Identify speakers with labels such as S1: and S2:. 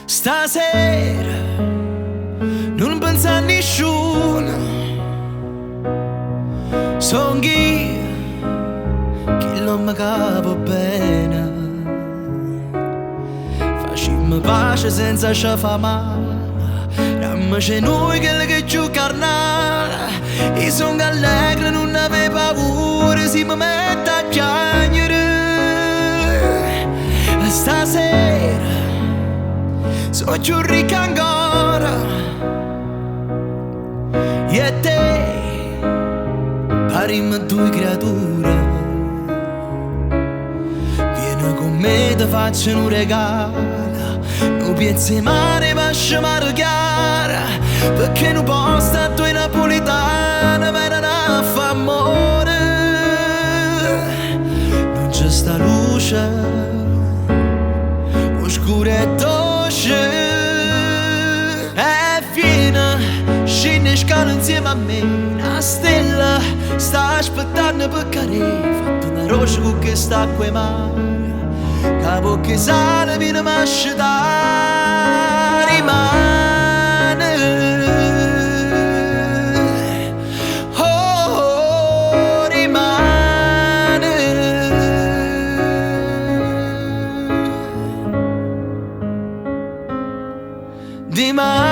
S1: Stasera non pensa a nessuno, son io che non mi capo bene. Facciamo pace senza ci fa male, dammi c'è noi che giù carnale. E son allegro, non ave paura, si mi mette a piangere. Stasera sono più ricca ancora, e te parimmo due creature. Vieni con me, ti faccio un regalo, non pensi male, lascia mare chiara, perché non posso a tua napolitana per non fa amore. Non c'è sta luce, oscura e dolce, e vieni, scendi scala insieme a me. Una stella sta aspettando per cadere, fatto una roccia con che sta a quei mari, capo che sale viene a scedare rimane. Oh, rimane. Di mare.